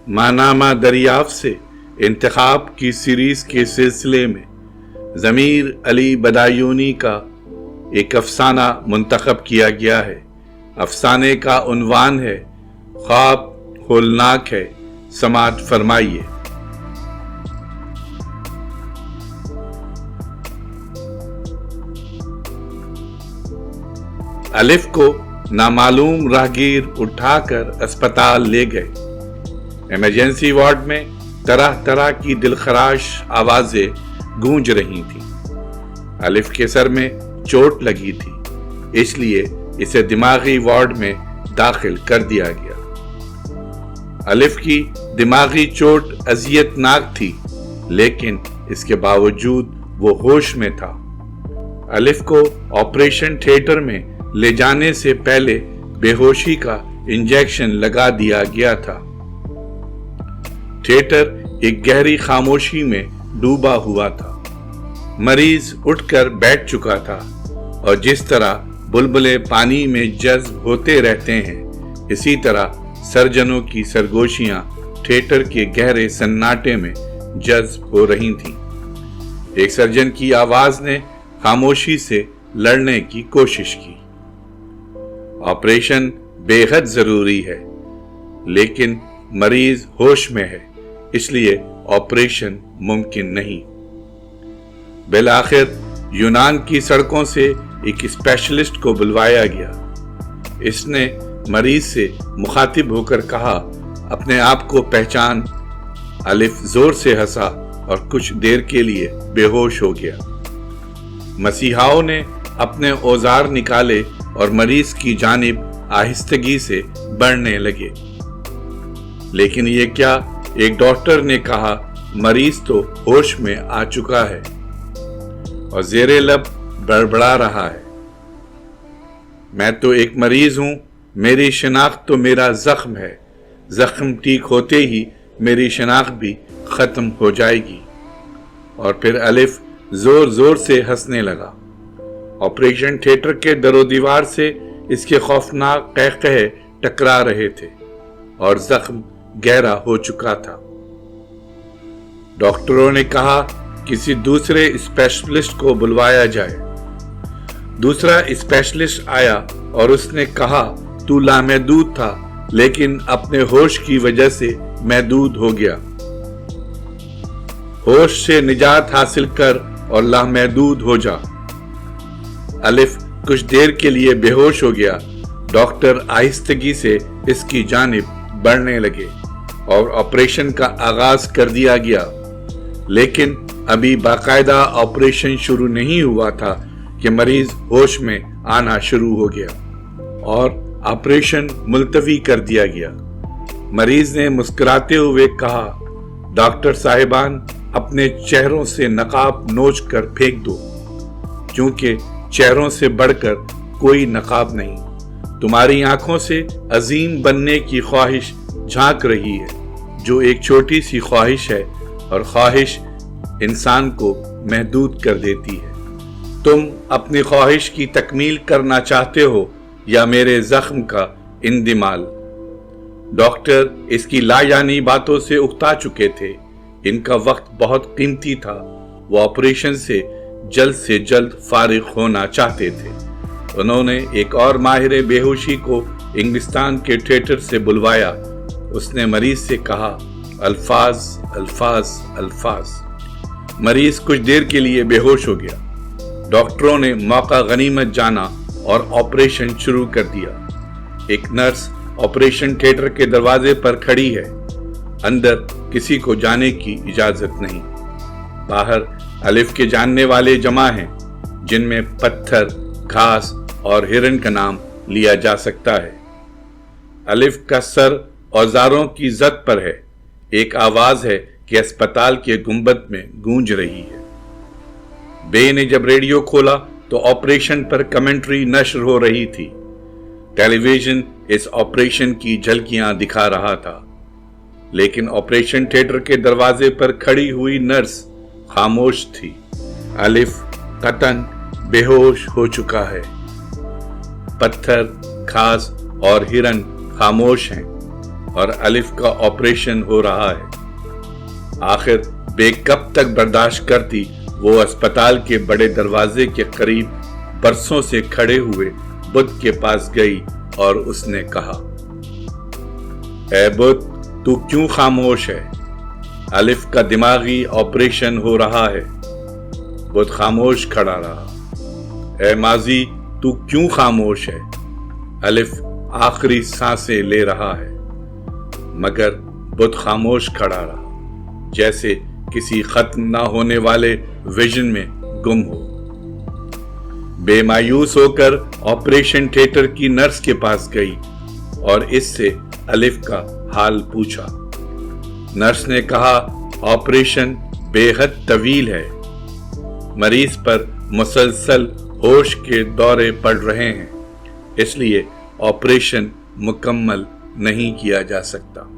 मानामा दरियाफ्त से इंतखाब की सीरीज के सिलसिले में ज़मीर अली बदायूनी का एक अफसाना मुंतखब किया गया है। अफसाने का उन्वान है ख्वाब होलनाक है, समाअत फरमाइए। अलिफ को नामालूम राहगीर उठाकर अस्पताल ले गए। इमरजेंसी वार्ड में तरह तरह की दिलखराश आवाजें गूंज रही थीं। अलिफ के सर में चोट लगी थी, इसलिए इसे दिमागी वार्ड में दाखिल कर दिया गया। अलिफ की दिमागी चोट अजियतनाक थी, लेकिन इसके बावजूद वो होश में था। अलिफ को ऑपरेशन थिएटर में ले जाने से पहले बेहोशी का इंजेक्शन लगा दिया गया था। थिएटर एक गहरी खामोशी में डूबा हुआ था। मरीज उठकर बैठ चुका था और जिस तरह बुलबुले पानी में जज्ब होते रहते हैं, इसी तरह सर्जनों की सरगोशियां थिएटर के गहरे सन्नाटे में जज्ब हो रही थीं। एक सर्जन की आवाज ने खामोशी से लड़ने की कोशिश की। ऑपरेशन बेहद जरूरी है, लेकिन मरीज होश में है, इसलिए ऑपरेशन मुमकिन नहीं। बिलाखिर यूनान की सड़कों से एक स्पेशलिस्ट को बुलवाया गया। इसने मरीज से मुखातिब होकर कहा, अपने आप को पहचान। अलिफ जोर से हंसा और कुछ देर के लिए बेहोश हो गया। मसीहाओं ने अपने औजार निकाले और मरीज की जानिब आहिस्तगी से बढ़ने लगे। लेकिन ये क्या? एक डॉक्टर ने कहा, मरीज तो होश में आ चुका है और ज़ेरे लब बड़बड़ा रहा है। मैं तो एक मरीज हूं, मेरी शनाख्त तो मेरा जख्म है। जख्म ठीक होते ही मेरी शनाख्त भी खत्म हो जाएगी। और फिर अलिफ जोर जोर से हंसने लगा। ऑपरेशन थिएटर के दरो दीवार से इसके खौफनाक कहकहे टकरा रहे थे और जख्म गहरा हो चुका था। डॉक्टरों ने कहा, किसी दूसरे स्पेशलिस्ट को बुलवाया जाए। दूसरा स्पेशलिस्ट आया और उसने कहा, तू लामहदूद था, लेकिन अपने होश की वजह से महदूद हो गया। होश से निजात हासिल कर और लामहदूद हो जा। अलिफ कुछ देर के लिए बेहोश हो गया। डॉक्टर आहिस्तगी से इसकी जानिब बढ़ने लगे और ऑपरेशन का आगाज कर दिया गया। लेकिन अभी बाकायदा ऑपरेशन शुरू नहीं हुआ था कि मरीज होश में आना शुरू हो गया और ऑपरेशन मुलतवी कर दिया गया। मरीज ने मुस्कुराते हुए कहा, डॉक्टर साहिबान, अपने चेहरों से नकाब नोच कर फेंक दो, क्योंकि चेहरों से बढ़कर कोई नकाब नहीं। तुम्हारी आंखों से अजीम बनने की ख्वाहिश झांक रही है, जो एक छोटी सी ख्वाहिश है और ख्वाहिश इंसान को महदूद कर देती है। तुम अपनी ख्वाहिश की तकमील करना चाहते हो या मेरे जख्म का इंदिमाल? डॉक्टर इसकी लायानी बातों से उकता चुके थे। इनका वक्त बहुत कीमती था। वो ऑपरेशन से जल्द फारिग होना चाहते थे। उन्होंने एक और माहिर बेहोशी को इंग्लिस्तान के थिएटर से बुलवाया। उसने मरीज से कहा, अल्फाज अल्फाज अल्फाज। मरीज कुछ देर के लिए बेहोश हो गया। डॉक्टरों ने मौका गनीमत जाना और ऑपरेशन शुरू कर दिया। एक नर्स ऑपरेशन थिएटर के दरवाजे पर खड़ी है। अंदर किसी को जाने की इजाजत नहीं। बाहर अलिफ के जानने वाले जमा हैं, जिनमें पत्थर, घास और हिरन का नाम लिया जा सकता है। अलिफ का सर औजारों की जद पर है। एक आवाज है कि अस्पताल के गुंबद में गूंज रही है। बे ने जब रेडियो खोला तो ऑपरेशन पर कमेंट्री नश्र हो रही थी। टेलीविजन इस ऑपरेशन की झलकियां दिखा रहा था, लेकिन ऑपरेशन थिएटर के दरवाजे पर खड़ी हुई नर्स खामोश थी। अलिफ कतन बेहोश हो चुका है। पत्थर, घास और हिरन खामोश हैं اور الف کا آپریشن ہو رہا ہے۔ آخر بے کب تک برداشت کرتی، وہ اسپتال کے بڑے دروازے کے قریب برسوں سے کھڑے ہوئے بدھ کے پاس گئی اور اس نے کہا، اے بدھ، تو کیوں خاموش ہے؟ الف کا دماغی آپریشن ہو رہا ہے۔ بدھ خاموش کھڑا رہا۔ اے ماضی، تو کیوں خاموش ہے؟ الف آخری سانسیں لے رہا ہے۔ مگر بدھ خاموش کھڑا رہا، جیسے کسی ختم نہ ہونے والے ویژن میں گم ہو۔ بے مایوس ہو کر آپریشن تھیٹر کی نرس کے پاس گئی اور اس سے الف کا حال پوچھا۔ نرس نے کہا، آپریشن بے حد طویل ہے، مریض پر مسلسل ہوش کے دورے پڑ رہے ہیں، اس لیے آپریشن مکمل نہیں کیا جا سکتا۔